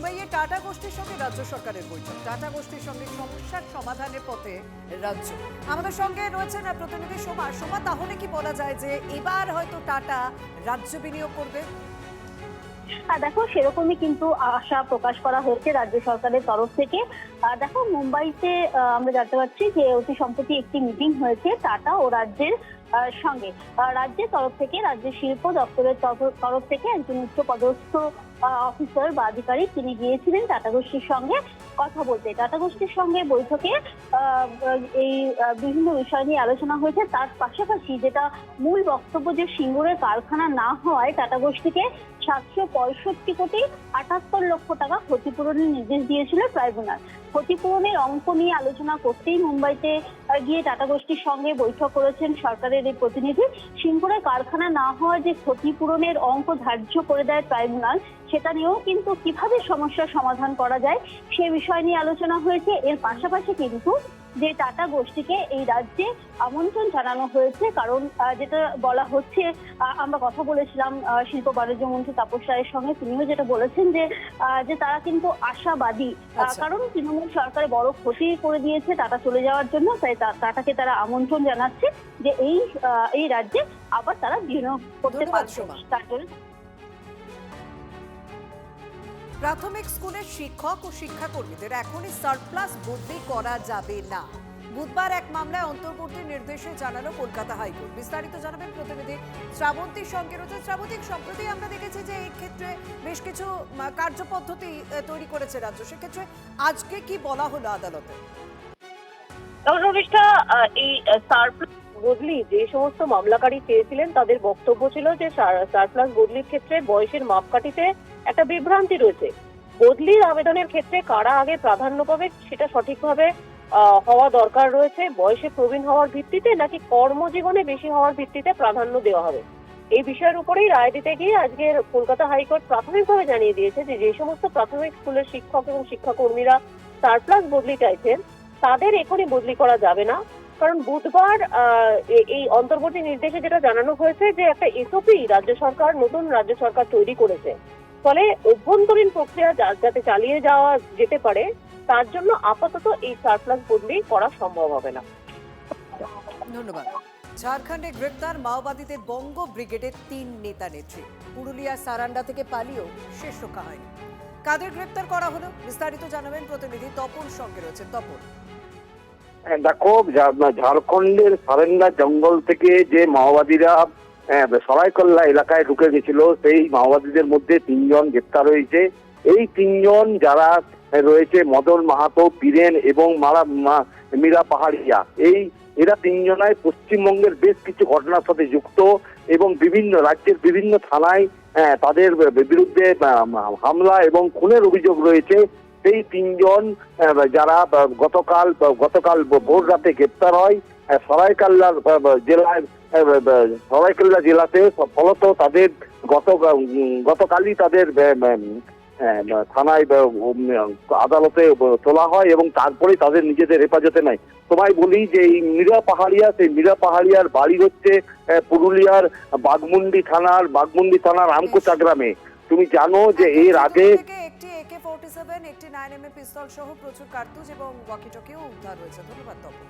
মুম্বাইয়ে টাটা গোষ্ঠীর সঙ্গে রাজ্য সরকারের বৈঠক। টাটা গোষ্ঠীর সঙ্গে সমস্যার সমাধানের পথে রাজ্য। আমাদের সঙ্গে রয়েছেন প্রতিনিধি সোমা। সোমা, তাহলে কি বলা যায় যে এবার হয়তো টাটা রাজ্য বিনিয়োগ করবে? দেখো, সেরকমই কিন্তু আশা প্রকাশ করা হয়েছে রাজ্য সরকারের তরফ থেকে। দেখো, মুম্বাইতে আমরা জানতে পারছি যে অতি সম্প্রতি একটি মিটিং হয়েছে টাটা ও রাজ্যের সঙ্গে। রাজ্যের তরফ থেকে, রাজ্যের শিল্প দপ্তরের তরফ থেকে একজন উচ্চ পদস্থ অফিসার বা আধিকারিক তিনি গিয়েছিলেন টাটা গোষ্ঠীর সঙ্গে কথা বলতে। টাটা গোষ্ঠীর সঙ্গে বৈঠকে এই বিভিন্ন বিষয় নিয়ে আলোচনা হয়েছে। তার পাশাপাশি যেটা মূল বক্তব্য, যে সিঙ্গুরের কারখানা না হওয়ায় টাটা গোষ্ঠীকে 765,78,00,000 টাকা ক্ষতিপূরণের নির্দেশ দিয়েছিল ট্রাইব্যুনাল। ক্ষতিপূরণের অঙ্ক নিয়ে আলোচনা করতেই মুম্বাইতে গিয়ে টাটা গোষ্ঠীর সঙ্গে বৈঠক করেছেন সরকারের এই প্রতিনিধি। সিঙ্গুরে কারখানা না হওয়ার যে ক্ষতিপূরণের অঙ্ক ধার্য করে দেয় ট্রাইব্যুনাল, সেটা নিয়েও কিন্তু কিভাবে সমস্যার সমাধান করা যায় সে বিষয় নিয়ে আলোচনা হয়েছে। এর পাশাপাশি কিন্তু যে টাটা গোষ্ঠীকে এই রাজ্যে আমন্ত্রণ জানানো হয়েছে, কারণ যেটা বলা হচ্ছে, আমরা কথা বলেছিলাম শিল্প বাণিজ্য মন্ত্রী তাপস রায়ের সঙ্গে, তিনিও যেটা বলেছেন যে তারা কিন্তু আশাবাদী, কারণ তৃণমূল সরকারে বড় ক্ষতি করে দিয়েছে টাটা চলে যাওয়ার জন্য। তাই টাটাকে তারা আমন্ত্রণ জানাচ্ছে যে এই রাজ্যে আবার তারা বিনিয়োগ করতে পারছে। তার জন্য প্রাথমিক স্কুলের শিক্ষক ও শিক্ষাকর্মীদের এখনই সারপ্লাস বদলি করা যাবে না। বুধবার এক মামলায় অন্তর্বর্তী নির্দেশে জানালো কলকাতা হাইকোর্ট। বিস্তারিত জানাবেন প্রতিনিধি শ্রাবন্তীর সঙ্গে রয়েছে। শ্রাবন্তী, সম্প্রতি আমরা দেখেছি যে এই ক্ষেত্রে বেশ কিছু কার্যপদ্ধতি তৈরি করেছে রাজ্য। সেক্ষেত্রে আজকে কি বলা হলো আদালতে? এই সারপ্লাস বদলি যে সমস্ত মামলাকারী চেয়েছিলেন তাদের বক্তব্য ছিল যে সারপ্লাস বদলির ক্ষেত্রে বয়সের মাপকাঠিতে একটা বিভ্রান্তি রয়েছে। বদলির আবেদনের ক্ষেত্রে কারা আগে প্রাধান্য পাবে সেটা সঠিকভাবে হওয়া দরকার রয়েছে। বয়সে প্রবীণ হওয়ার ভিত্তিতে নাকি কর্মজীবনে বেশি হওয়ার ভিত্তিতে প্রাধান্য দেওয়া হবে, এই বিষয়ের উপরেই রায় দিতে গিয়ে আজকের কলকাতা হাইকোর্ট প্রাথমিকভাবে জানিয়ে দিয়েছে যে সমস্ত প্রাথমিক স্কুলের শিক্ষক এবং শিক্ষাকর্মীরা সারপ্লাস বদলি চাইছেন তাদের এখনই বদলি করা যাবে না। কারণ বুধবার এই অন্তর্বর্তী নির্দেশে যেটা জানানো হয়েছে যে একটা এসওপি নতুন রাজ্য সরকার তৈরি করেছে, ফলে অভ্যন্তরীণ প্রক্রিয়া যাতে চালিয়ে যাওয়া যেতে পারে তার জন্য আপাতত এই সারপ্লাস বদলি করা সম্ভব হবে না। ধন্যবাদ। ঝাড়খণ্ডে গ্রেপ্তার মাওবাদীদের বঙ্গ ব্রিগেডের 3 নেতা নেত্রী। পুরুলিয়ার সারান্ডা থেকে পালিয়েও শেষ রক্ষা হয়নি। কাদের গ্রেপ্তার করা হলো বিস্তারিত জানাবেন প্রতিনিধি তপন সঙ্গে রয়েছে। তপন, দেখো, ঝাড়খণ্ডের সারেন্ডা জঙ্গল থেকে যে মাওবাদীরা সরাইকল্লা এলাকায় ঢুকে গেছিল, সেই মাওবাদীদের মধ্যে 3 জন গ্রেপ্তার হয়েছে। এই 3 জন যারা রয়েছে মদন মাহাতো, বীরেন এবং মীরা পাহাড়িয়া, এরা 3 জনায় পশ্চিমবঙ্গের বেশ কিছু ঘটনার সাথে যুক্ত এবং বিভিন্ন রাজ্যের বিভিন্ন থানায় তাদের বিরুদ্ধে হামলা এবং খুনের অভিযোগ রয়েছে। সেই 3 জন যারা গতকাল ভোর রাতে গ্রেপ্তার হয় সরাইকাল্লা জেলাতে। ফলত তাদের গতকালই তাদের থানায় আদালতে তোলা হয় এবং তারপরে তাদের নিজেদের হেফাজতে নেয়। তোমায় বলি যে এই মীরা পাহাড়িয়ার বাড়ি হচ্ছে পুরুলিয়ার বাঘমুন্ডি থানার আমকোচা গ্রামে। তুমি জানো যে এর আগে একটি AK-47, একটি 9mm পিস্তল সহ প্রচুর কার্তুজ এবং ওয়াকিটকিও উদ্ধার হয়েছে। ধন্যবাদ তপন।